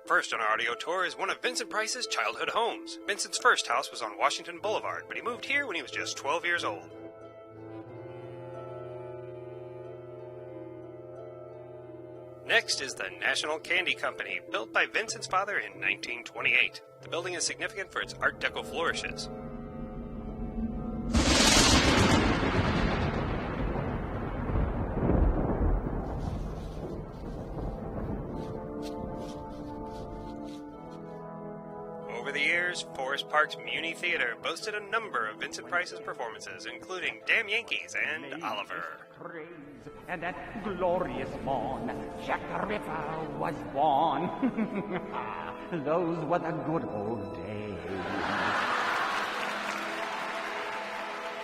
First on our audio tour is one of Vincent Price's childhood homes. Vincent's first house was on Washington Boulevard, but he moved here when he was just 12 years old. Next is the National Candy Company, built by Vincent's father in 1928. The building is significant for its Art Deco flourishes. Over the years, Forest Park's Muni Theater boasted a number of Vincent Price's performances, including Damn Yankees and Oliver. And that glorious morn, Jack the Ripper was born. Those were the good old days.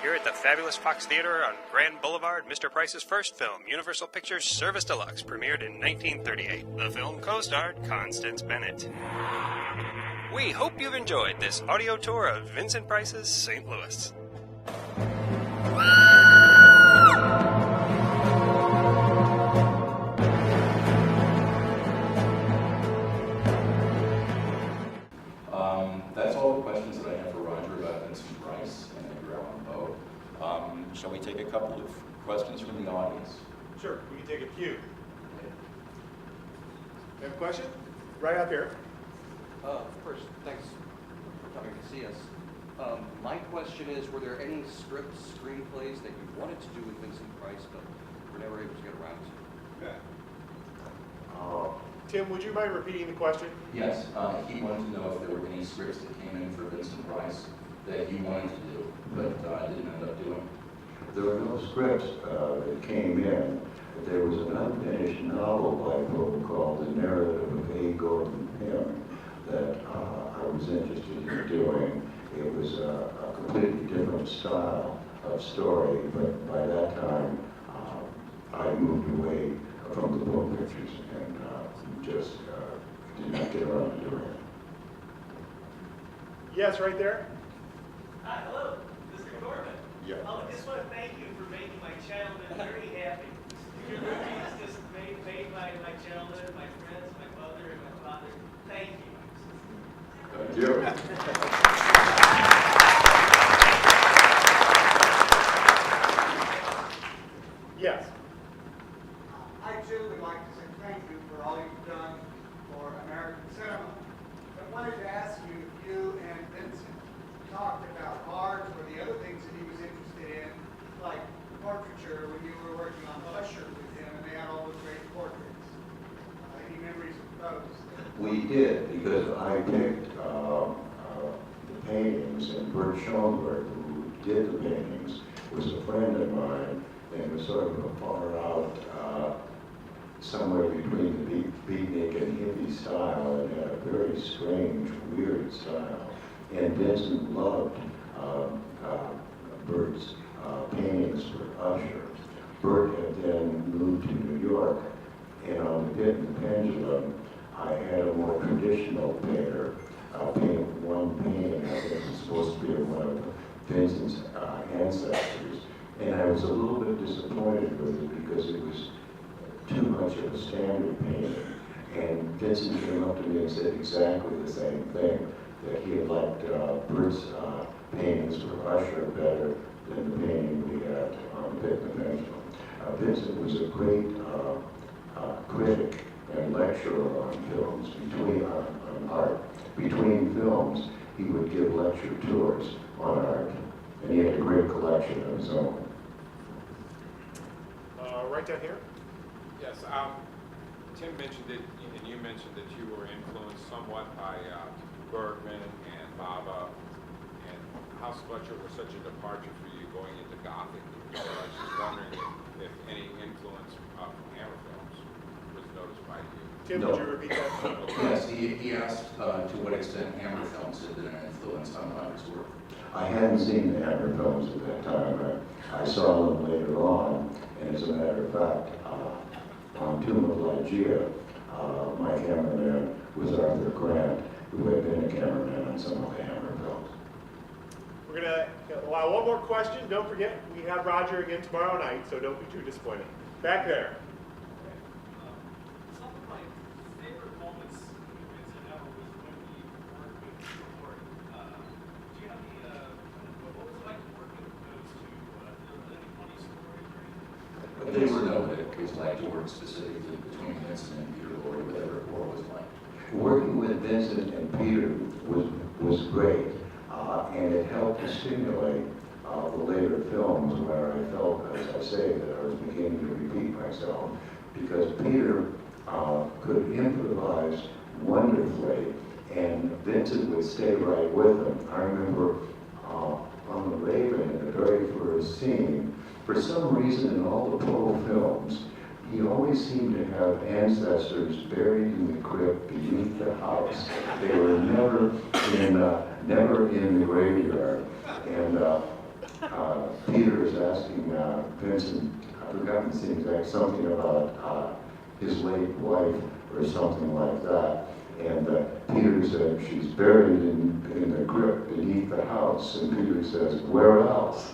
Here at the fabulous Fox Theater on Grand Boulevard, Mr. Price's first film, Universal Pictures' Service Deluxe, premiered in 1938. The film co-starred Constance Bennett. We hope you've enjoyed this audio tour of Vincent Price's St. Louis. That's all the questions that I have for Roger about Vincent Price and Edgar Allan Poe. Shall we take a couple of questions from the audience? Sure, we can take a few. You have a question? Right up here. First, thanks for coming to see us. My question is, were there any scripts, screenplays that you wanted to do with Vincent Price, but were never able to get around to? Yeah. Tim, would you mind repeating the question? Yes, he wanted to know if there were any scripts that came in for Vincent Price that he wanted to do, but didn't end up doing. There were no scripts that came in. There was an unfinished novel by Poe called The Narrative of A. Gordon Pym that I was interested in doing. It was a completely different style of story, but by that time I moved away from the Poe pictures and just did not get around to doing it. Yes, right there. Hi, hello, Mr. Corman. Yeah. I just want to thank you for making my childhood very happy. Your movies just made my childhood, my friends, my mother, and my father. Thank you. Thank you. Yes. I too would like to say thank you for all you've done for American cinema. I wanted to ask you if you and Vincent talked about art or the other things that he was interested in, like portraiture when you were working on Usher with him and they had all those great portraits. Any memories of those? We did, because I picked the paintings, and Bert Schoenberg, who did the paintings, was a friend of mine and was sort of a far out, somewhere between the beatnik and hippie style, and had a very strange, weird style. And Vincent loved Bert's paintings for Usher. Bert had then moved to New York, and on The Pit and the Pendulum, I had a more traditional painter paint one painting I think was supposed to be of one of Vincent's ancestors. And I was a little bit disappointed with it because it was too much of a standard painting. And Vincent came up to me and said exactly the same thing, that he had liked Bert's paintings for Usher better than the painting we had on Pit and the Pendulum. Vincent was a great critic and lecturer on films, on art. Between films, he would give lecture tours on art, and he had a great collection of his own. Right down here. Yes, Tim mentioned it, and you mentioned that you were influenced somewhat by Bergman and Bava, and House Fletcher was such a departure for you going into Gothic. So I was just wondering if any influence from Hammer films was noticed by you. Tim, No. would you repeat that? Yes, he asked to what extent Hammer films had been an influence on his work. I hadn't seen the Hammer films at that time. I saw them later on, and as a matter of fact, on Tomb of Lygia, my cameraman was Arthur Grant, who had been a cameraman on some of the Hammer films. We're going to allow one more question. Don't forget, we have Roger again tomorrow night, so don't be too disappointed. Back there. Some of my favorite moments in Vincent But there were no days like to work specifically between Vincent and Peter Lorre, whatever it was like. Working with Vincent and Peter was great, and it helped to stimulate the later films where I felt, as I say, that I was beginning to repeat myself, because Peter could improvise wonderfully, and Vincent would stay right with him. I remember on The Raven, in the very first scene, for some reason in all the Poe films, he always seemed to have ancestors buried in the crypt beneath the house. They were never in the graveyard. And Peter is asking Vincent, I've forgotten the exact, something about his late wife or something like that. And Peter said, she's buried in the crypt beneath the house. And Peter says, where else?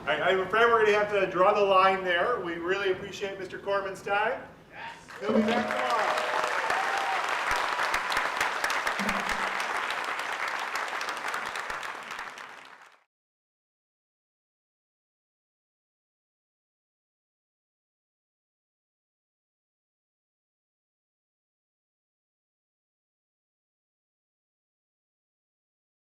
I'm afraid we're going to have to draw the line there. We really appreciate Mr. Corman's time. He'll be back tomorrow.